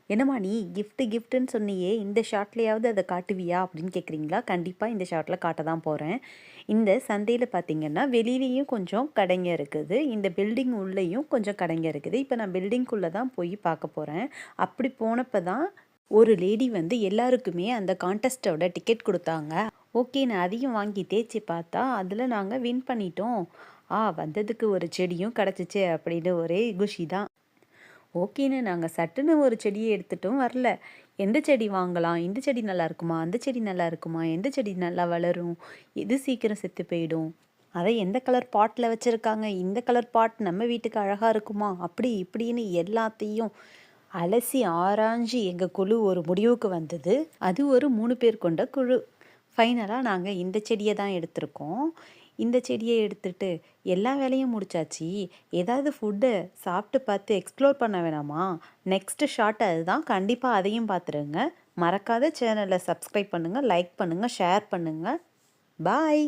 என்னம்மா நீ கிஃப்ட்டுன்னு சொன்னியே, இந்த ஷார்ட்லயாவது அத காட்டுவியா அப்படின்னு கேட்குறீங்களா? கண்டிப்பா இந்த ஷார்ட்ல காட்ட தான் போறேன். இந்த சந்தையில பார்த்தீங்கன்னா, வெளியிலயும் கொஞ்சம் கடைங்க இருக்குது. இந்த பில்டிங் உள்ளேயும் கொஞ்சம் கடைங்க இருக்குது. இப்ப நான் பில்டிங்குள்ள தான் போய் பார்க்க போறேன். அப்படி போனப்ப தான் ஒரு லேடி வந்து எல்லாருக்குமே அந்த கான்டெஸ்ட்டோட டிக்கெட் குடுத்தாங்க. ஓகேன்னு அதையும் வாங்கி தேய்ச்சு பார்த்தா, அதில நாங்க வின் பண்ணிட்டோம். வந்ததுக்கு ஒரு செடியும் கிடச்சிச்சே அப்படின்னு ஒரே குஷி தான். ஓகேன்னு நாங்க சட்டுன்னு ஒரு செடிய எடுத்துட்டும் வரல. எந்த செடி வாங்கலாம்? இந்த செடி நல்லா இருக்குமா? அந்த செடி நல்லா இருக்குமா? எந்த செடி நல்லா வளரும்? எது சீக்கிரம் செத்து போயிடும்? அத எந்த கலர் பாட்ல வச்சிருக்காங்க? இந்த கலர் பாட் நம்ம வீட்டுக்கு அழகா இருக்குமா? அப்படி இப்படின்னு எல்லாத்தையும் அலசி ஆராய்ஞ்சு எங்க குழு ஒரு முடிவுக்கு வந்தது. அது ஒரு 3 பேர் கொண்ட குழு. ஃபைனலா நாங்க இந்த செடிய தான் எடுத்திருக்கோம். இந்த செடிய எடுத்துட்டு எல்லா வேலையும் முடிச்சாச்சு. ஏதாவது ஃபுட்ட சாப்பிட்டு பார்த்து எக்ஸ்ப்ளோர் பண்ண வேணாமா? நெக்ஸ்ட் ஷாட் அதுதான். கண்டிப்பா அதையும் பார்த்துருங்க. மறக்காத சேனல சப்ஸ்கிரைப் பண்ணுங்க, லைக் பண்ணுங்க, ஷேர் பண்ணுங்க. பாய்.